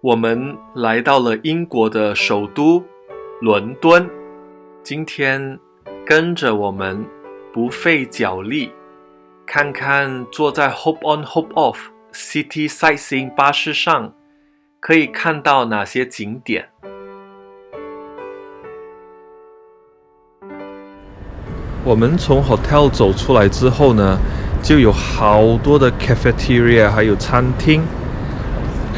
我们来到了英国的首都伦敦，今天跟着我们不费脚力，看看坐在 Hop on Hop off City Sightseeing 巴士上可以看到哪些景点。我们从 hotel 走出来之后呢，就有好多的 cafeteria 还有餐厅。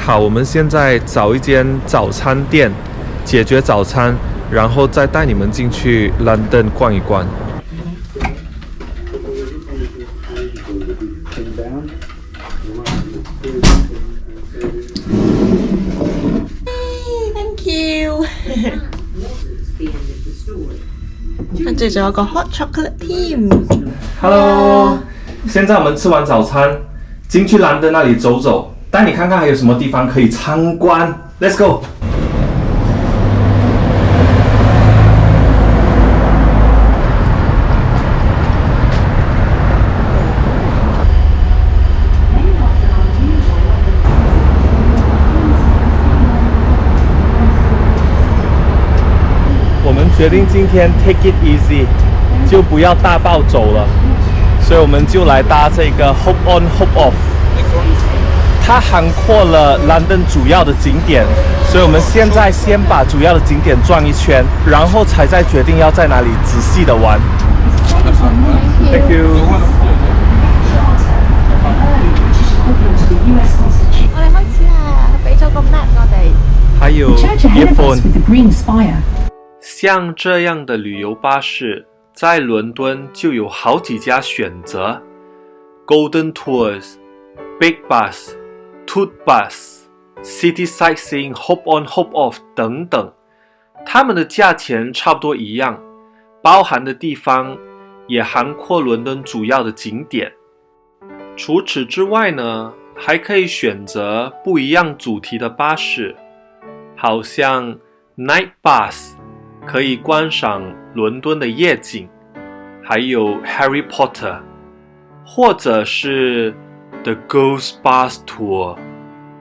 好，我们现在找一间早餐店解决早餐，然后再带你们进去 London 逛一逛。Thank you 跟住仲有個 hot chocolate 添。 Hello， 现在我们吃完早餐，进去兰登那里走走，带你看看还有什么地方可以参观。Let's go。我们决定今天 take it easy， 就不要大暴走了，所以我们就来搭这个 Hop on Hop off。它涵括了 London 主要的景点，所以我们现在先把主要的景点转一圈，然后才再決定要在哪里仔細的玩。Thank you。我哋開始啦，俾咗個 map 我哋。还有 Church ahead of us earphone。 with the green spire. 像这样的旅游巴士，在伦敦就有好几家选择 ：Golden Tours、Big Bus、Toot Bus、City Sightseeing、Hop on Hop off 等等，它们的价钱差不多一样，包含的地方也涵括伦敦主要的景点。除此之外呢，还可以选择不一样主题的巴士，好像 Night Bus。可以观赏伦敦的夜景，还有 Harry Potter， 或者是 The Ghost Bus Tour，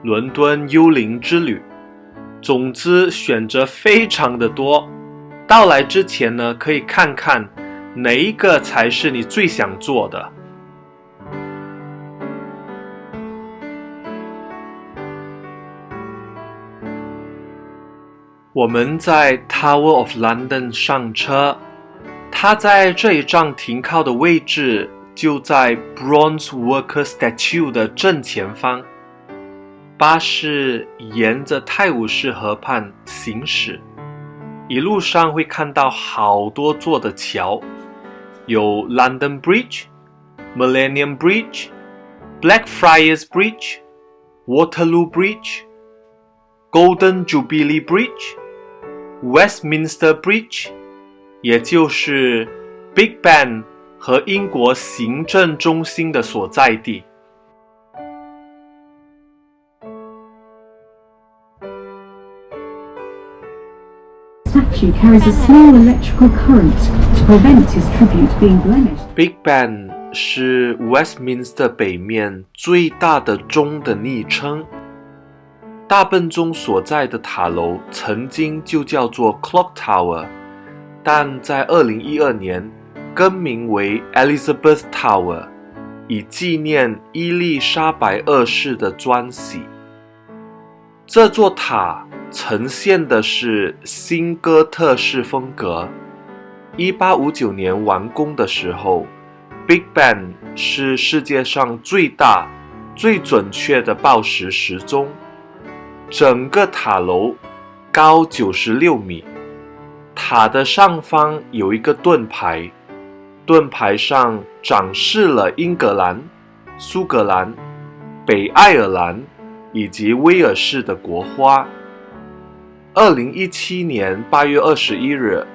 伦敦幽灵之旅。总之选择非常的多，到来之前呢，可以看看哪一个才是你最想坐的。我们在 Tower of London 上车，它在这一站停靠的位置就在 Bronze Worker Statue 的正前方。巴士沿着泰晤士河畔行驶，一路上会看到好多座的桥，有 London Bridge、Millennium Bridge、Blackfriars Bridge、Waterloo Bridge、Golden Jubilee Bridge、Westminster Bridge， 也就是 Big Ben 和英国行政中心的所在地。Statue carries a small electrical current to prevent his tribute being blemished. Big Ben 是 Westminster 北面最大的钟的昵称。大笨钟所在的塔楼曾经就叫做 Clock Tower， 但在2012年更名为 Elizabeth Tower， 以纪念伊丽莎白二世的专玺。这座塔呈现的是新哥特式风格。1859年完工的时候， Big Ben 是世界上最大、最准确的报时时钟。整个塔楼高96米，塔的上方有一个盾牌，盾牌上展示了英格兰、苏格兰、北爱尔兰以及威尔士的国花。2017年8月21日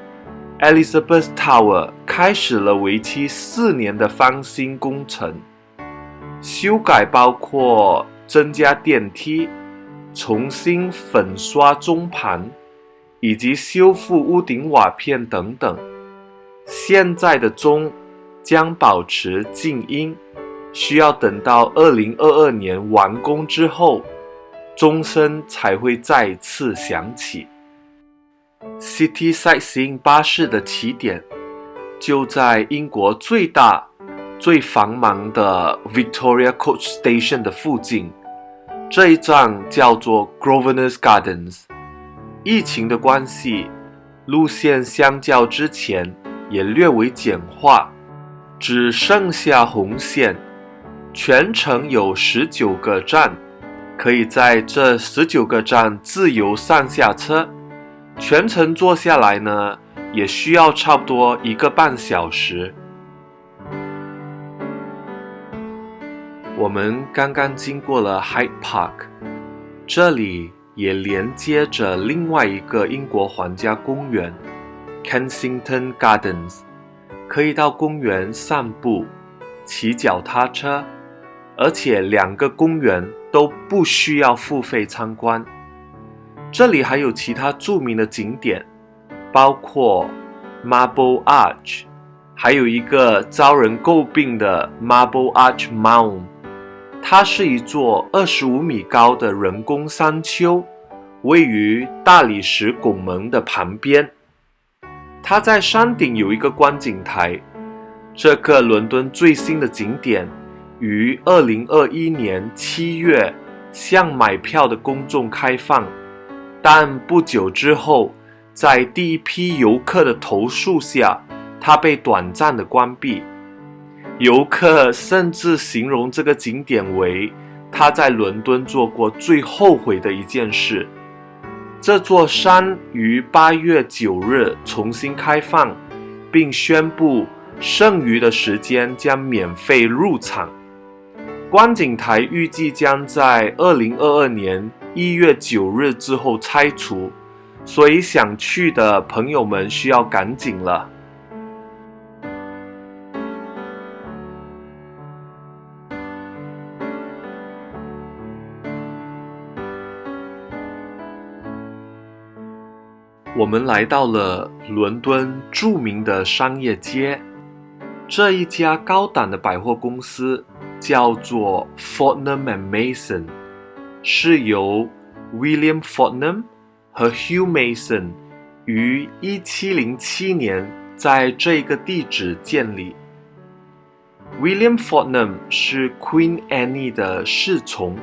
Elizabeth Tower 开始了为期4年的翻新工程，修改包括增加电梯、重新粉刷钟盘以及修复屋顶瓦片等等。现在的钟将保持静音，需要等到2022年完工之后钟声才会再次响起。City Sightseeing 巴士的起点就在英国最大、最繁忙的 Victoria Coach Station 的附近，这一站叫做 Grosvenor Gardens。疫情的关系，路线相较之前也略为简化，只剩下红线，全程有19个站，可以在这19个站自由上下车，全程坐下来呢，也需要差不多1个半小时。我们刚刚经过了 Hyde Park， 这里也连接着另外一个英国皇家公园 Kensington Gardens， 可以到公园散步、骑脚踏车，而且2个公园都不需要付费参观。这里还有其他著名的景点，包括 Marble Arch， 还有一个遭人诟病的 Marble Arch Mound， 它是一座25米高的人工山丘，位于大理石拱门的旁边。它在山顶有一个观景台。这个伦敦最新的景点于2021年7月向买票的公众开放，但不久之后，在第一批游客的投诉下，它被短暂的关闭。游客甚至形容这个景点为他在伦敦做过最后悔的一件事。这座山于8月9日重新开放，并宣布剩余的时间将免费入场。观景台预计将在2022年1月9日之后拆除，所以想去的朋友们需要赶紧了。我们来到了伦敦著名的商业街，这一家高档的百货公司叫做 Fortnum & Mason， 是由 William Fortnum 和 Hugh Mason 于1707年在这个地址建立。William Fortnum 是 Queen Anne 的侍从，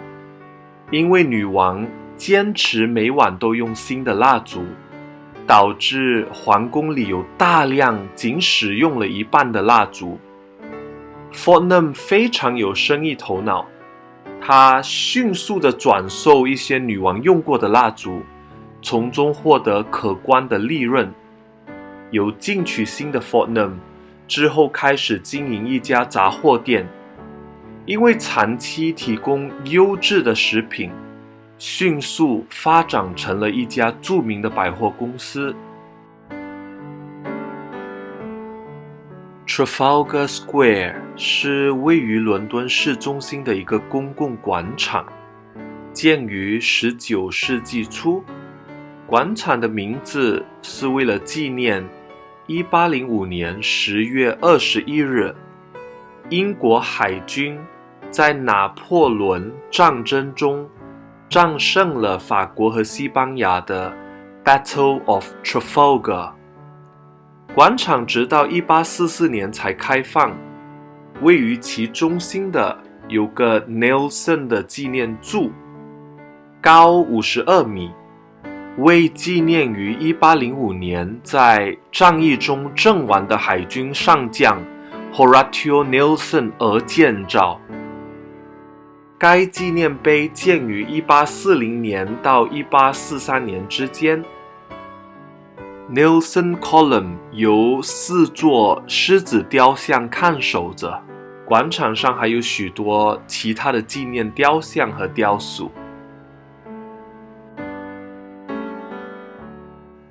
因为女王坚持每晚都用新的蜡烛，导致皇宫里有大量仅使用了一半的蜡烛。Fortnum 非常有生意头脑，他迅速地转售一些女王用过的蜡烛，从中获得可观的利润。有进取心的 Fortnum 之后开始经营一家杂货店，因为长期提供优质的食品，迅速发展成了一家著名的百货公司。Trafalgar Square 是位于伦敦市中心的一个公共广场，建于19世纪初。广场的名字是为了纪念1805年10月21日，英国海军在拿破仑战争中战胜了法国和西班牙的 Battle of Trafalgar。 广场直到1844年才开放，位于其中心的有个 Nelson 的纪念柱，高52米，为纪念于1805年在战役中阵亡的海军上将 Horatio Nelson 而建造。该纪念碑建于1840年到1843年之间。Nelson Column 由4座狮子雕像看守着，广场上还有许多其他的纪念雕像和雕塑。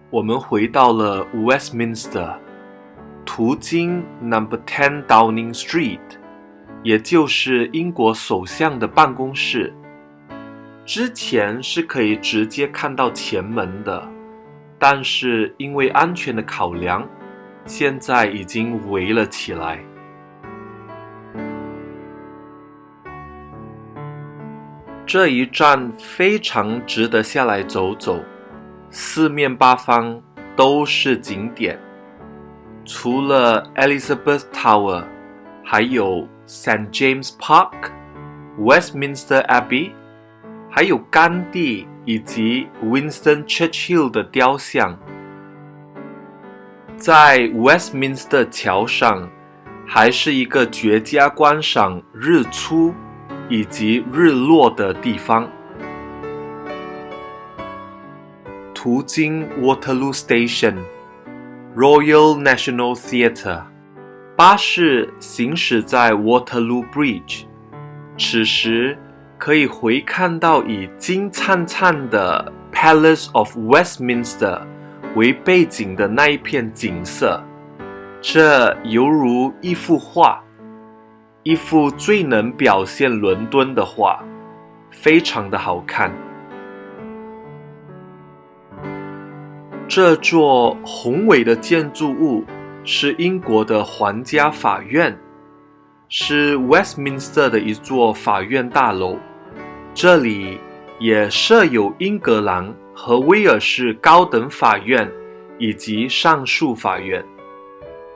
我们回到了 Westminster， 途经 No. 10 Downing Street， 也就是英国首相的办公室。之前是可以直接看到前门的，但是因为安全的考量，现在已经围了起来。这一站非常值得下来走走，四面八方都是景点。除了 Elizabeth Tower， 还有 St. James Park、Westminster Abbey， 还有甘地以及 Winston Churchill 的雕像。在 Westminster 桥上，还是一个绝佳观赏日出以及日落的地方。途经 Waterloo Station、Royal National Theatre， 巴士行驶在 Waterloo Bridge， 此时可以回看到以金灿灿的 Palace of Westminster 为背景的那一片景色，这犹如一幅画，一幅最能表现伦敦的画，非常的好看。这座宏伟的建筑物是英国的皇家法院，是 Westminster 的一座法院大楼，这里也设有英格兰和威尔士高等法院以及上诉法院。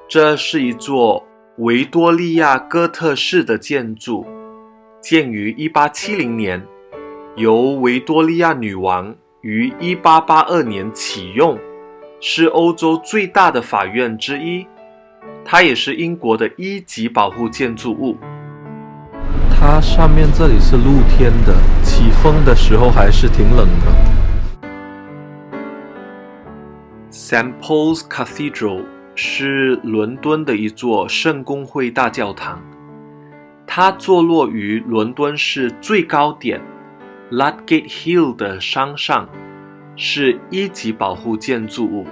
这是一座维多利亚哥特式的建筑，建于1870年，由维多利亚女王于1882年启用，是欧洲最大的法院之一。它也是英国的1级保护建筑物。它上面这里是露天的，起风的时候还是挺冷的。St. Paul's Cathedral 是伦敦的一座圣公会大教堂，它坐落于伦敦市最高点 Ludgate Hill 的山上，是1级保护建筑物。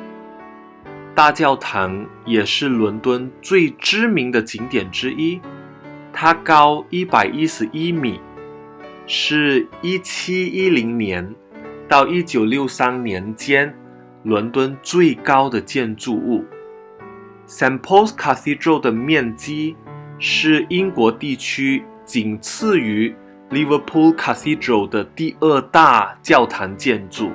大教堂也是伦敦最知名的景点之一，它高111米，是1710年到1963年间伦敦最高的建筑物。St. Paul's Cathedral 的面积是英国地区仅次于 Liverpool Cathedral 的第2大教堂建筑。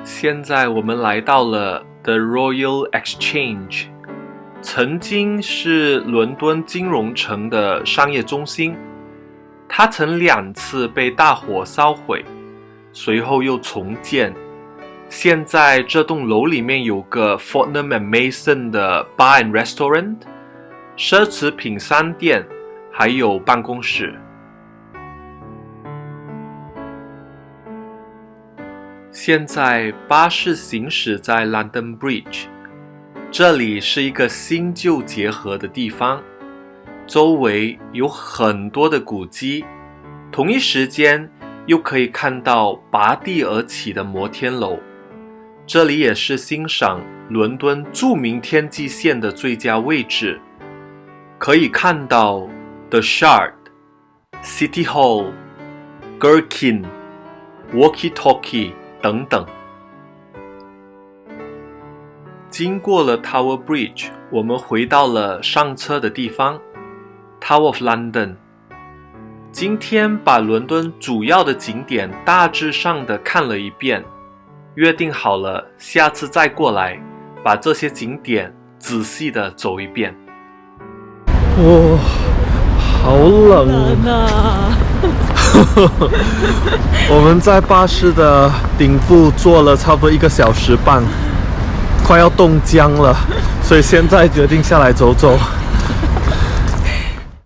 现在我们来到了 The Royal Exchange， 曾经是伦敦金融城的商业中心，它曾2次被大火烧毁，随后又重建。现在这栋楼里面有个 Fortnum & Mason 的 Bar and Restaurant、 奢侈品商店，还有办公室。现在巴士行驶在 London Bridge， 这里是一个新旧结合的地方，周围有很多的古迹，同一时间又可以看到拔地而起的摩天楼。这里也是欣赏伦敦著名天际线的最佳位置，可以看到 The Shard、City Hall、Gherkin、Walkie Talkie 等等。经过了 Tower Bridge， 我们回到了上车的地方 Tower of London。 今天把伦敦主要的景点大致上的看了一遍，约定好了下次再过来把这些景点仔细的走一遍。哇，好冷啊！我们在巴士的顶部坐了差不多1个小时半，快要冻僵了，所以现在决定下来走走。